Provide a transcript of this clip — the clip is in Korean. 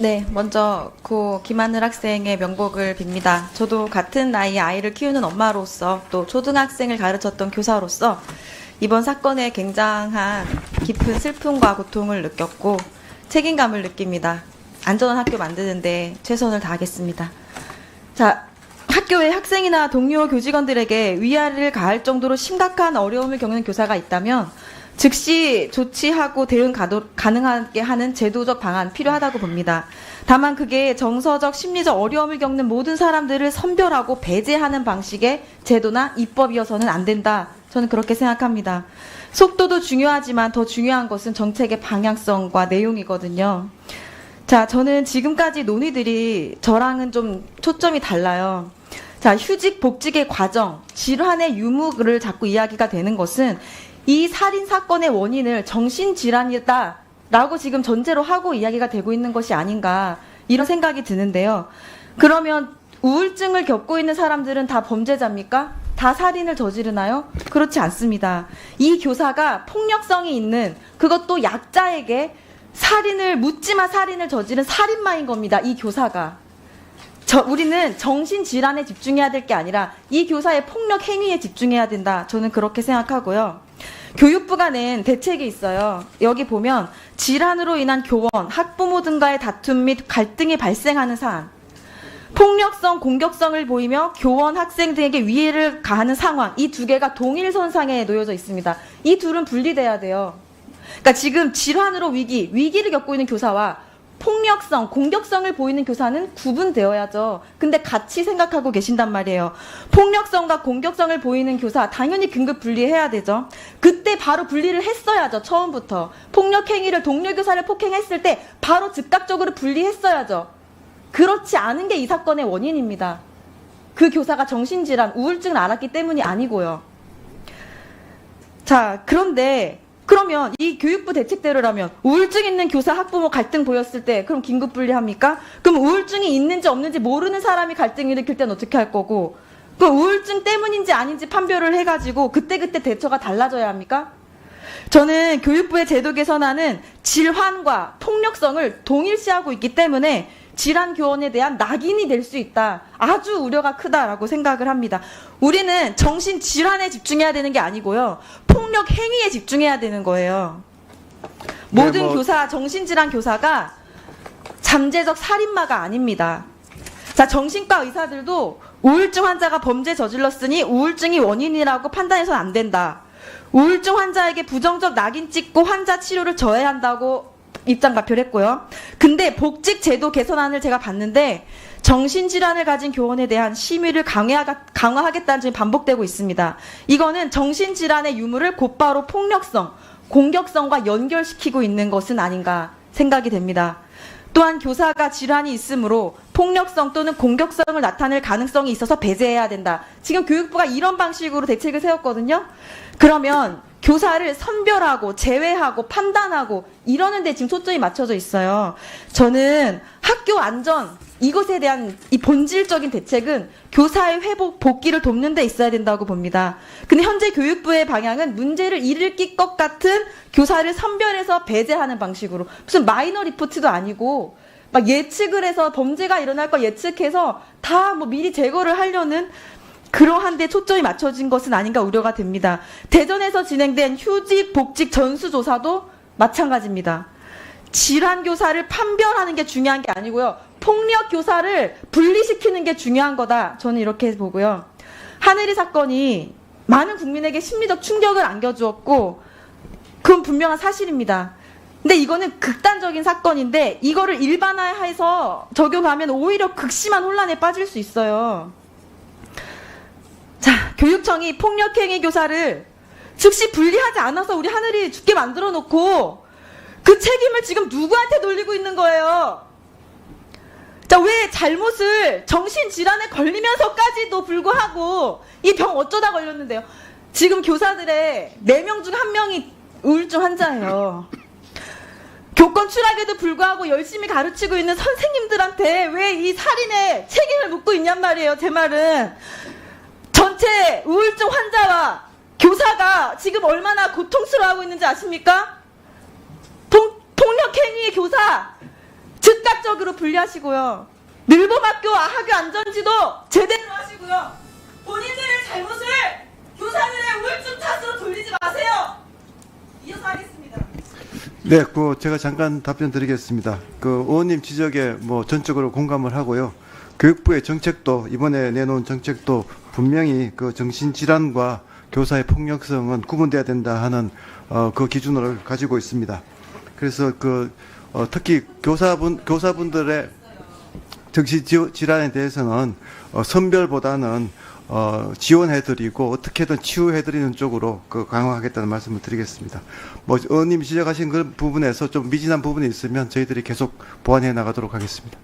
네, 먼저 고 김하늘 학생의 명복을 빕니다. 저도 같은 나이의 아이를 키우는 엄마로서 또 초등학생을 가르쳤던 교사로서 이번 사건에 굉장한 깊은 슬픔과 고통을 느꼈고 책임감을 느낍니다. 안전한 학교 만드는데 최선을 다하겠습니다. 자, 학교에 학생이나 동료 교직원들에게 위해를 가할 정도로 심각한 어려움을 겪는 교사가 있다면 즉시 조치하고 대응 가능하게 하는 제도적 방안 필요하다고 봅니다. 다만 그게 정서적, 심리적 어려움을 겪는 모든 사람들을 선별하고 배제하는 방식의 제도나 입법이어서는 안 된다. 저는 그렇게 생각합니다. 속도도 중요하지만 더 중요한 것은 정책의 방향성과 내용이거든요. 자, 저는 지금까지 논의들이 저랑은 좀 초점이 달라요. 자, 휴직, 복직의 과정, 질환의 유무를 자꾸 이야기가 되는 것은 이 살인 사건의 원인을 정신질환이다 라고 지금 전제로 하고 이야기가 되고 있는 것이 아닌가 이런 생각이 드는데요. 그러면 우울증을 겪고 있는 사람들은 다 범죄자입니까? 다 살인을 저지르나요? 그렇지 않습니다. 이 교사가 폭력성이 있는 그것도 약자에게 살인을 묻지마 살인을 저지른 살인마인 겁니다. 이 교사가. 우리는 정신질환에 집중해야 될 게 아니라 이 교사의 폭력 행위에 집중해야 된다. 저는 그렇게 생각하고요. 교육부가 낸 대책이 있어요. 여기 보면 질환으로 인한 교원, 학부모 등과의 다툼 및 갈등이 발생하는 사안, 폭력성, 공격성을 보이며 교원, 학생 등에게 위해를 가하는 상황, 이 두 개가 동일선상에 놓여져 있습니다. 이 둘은 분리돼야 돼요. 그러니까 지금 질환으로 위기를 겪고 있는 교사와 폭력성, 공격성을 보이는 교사는 구분되어야죠. 근데 같이 생각하고 계신단 말이에요. 폭력성과 공격성을 보이는 교사 당연히 긴급 분리해야 되죠. 그때 바로 분리를 했어야죠. 처음부터. 폭력 행위를 동료 교사를 폭행했을 때 바로 즉각적으로 분리했어야죠. 그렇지 않은 게 이 사건의 원인입니다. 그 교사가 정신질환, 우울증을 앓았기 때문이 아니고요. 자, 그러면 이 교육부 대책대로라면 우울증 있는 교사 학부모 갈등 보였을 때 그럼 긴급 분리합니까? 그럼 우울증이 있는지 없는지 모르는 사람이 갈등 일으킬 때는 어떻게 할 거고, 그럼 우울증 때문인지 아닌지 판별을 해가지고 그때그때 대처가 달라져야 합니까? 저는 교육부의 제도 개선안은 질환과 폭력성을 동일시하고 있기 때문에 질환 교원에 대한 낙인이 될 수 있다. 아주 우려가 크다라고 생각을 합니다. 우리는 정신질환에 집중해야 되는 게 아니고요. 폭력 행위에 집중해야 되는 거예요. 모든 교사, 정신질환 교사가 잠재적 살인마가 아닙니다. 자, 정신과 의사들도 우울증 환자가 범죄 저질렀으니 우울증이 원인이라고 판단해서는 안 된다. 우울증 환자에게 부정적 낙인 찍고 환자 치료를 저해야 한다고 입장 발표를 했고요. 근데 복직 제도 개선안을 제가 봤는데 정신질환을 가진 교원에 대한 심의를 강화하겠다는 점이 반복되고 있습니다. 이거는 정신질환의 유무를 곧바로 폭력성, 공격성과 연결시키고 있는 것은 아닌가 생각이 됩니다. 또한 교사가 질환이 있으므로 폭력성 또는 공격성을 나타낼 가능성이 있어서 배제해야 된다. 지금 교육부가 이런 방식으로 대책을 세웠거든요. 그러면 교사를 선별하고 제외하고 판단하고 이러는 데 지금 초점이 맞춰져 있어요. 저는 학교 안전 이것에 대한 이 본질적인 대책은 교사의 회복, 복귀를 돕는 데 있어야 된다고 봅니다. 근데 현재 교육부의 방향은 문제를 일으킬 것 같은 교사를 선별해서 배제하는 방식으로, 무슨 마이너 리포트도 아니고 막 예측을 해서 범죄가 일어날 거 예측해서 다 뭐 미리 제거를 하려는 그러한 데 초점이 맞춰진 것은 아닌가 우려가 됩니다. 대전에서 진행된 휴직, 복직 전수조사도 마찬가지입니다. 질환 교사를 판별하는 게 중요한 게 아니고요. 폭력 교사를 분리시키는 게 중요한 거다. 저는 이렇게 보고요. 하늘이 사건이 많은 국민에게 심리적 충격을 안겨주었고 그건 분명한 사실입니다. 근데 이거는 극단적인 사건인데 이거를 일반화해서 적용하면 오히려 극심한 혼란에 빠질 수 있어요. 자, 교육청이 폭력행위 교사를 즉시 분리하지 않아서 우리 하늘이 죽게 만들어 놓고 그 책임을 지금 누구한테 돌리고 있는 거예요? 자, 왜 잘못을 정신질환에 걸리면서까지도 불구하고 이 병 어쩌다 걸렸는데요? 지금 교사들의 4명 중 1명이 우울증 환자예요. 교권 추락에도 불구하고 열심히 가르치고 있는 선생님들한테 왜 이 살인의 책임을 묻고 있냔 말이에요. 제 말은 전체 우울증 환자와 교사가 지금 얼마나 고통스러워하고 있는지 아십니까? 폭력행위의 교사, 즉 즉각적으로 분리하시고요. 늘봄학교 학교 안전지도 제대로 하시고요. 본인들의 잘못을 교사들의 우울증 탓으로 돌리지 마세요. 이어서 하겠습니다. 네, 제가 잠깐 답변 드리겠습니다. 의원님 지적에 전적으로 공감을 하고요. 교육부의 정책도, 이번에 내놓은 정책도 분명히 정신질환과 교사의 폭력성은 구분돼야 된다 하는 그 기준을 가지고 있습니다. 그래서 특히 교사분들의 정신질환에 대해서는 선별보다는 지원해드리고 어떻게든 치유해드리는 쪽으로 강화하겠다는 말씀을 드리겠습니다. 의원님 지적하신 그 부분에서 좀 미진한 부분이 있으면 저희들이 계속 보완해 나가도록 하겠습니다.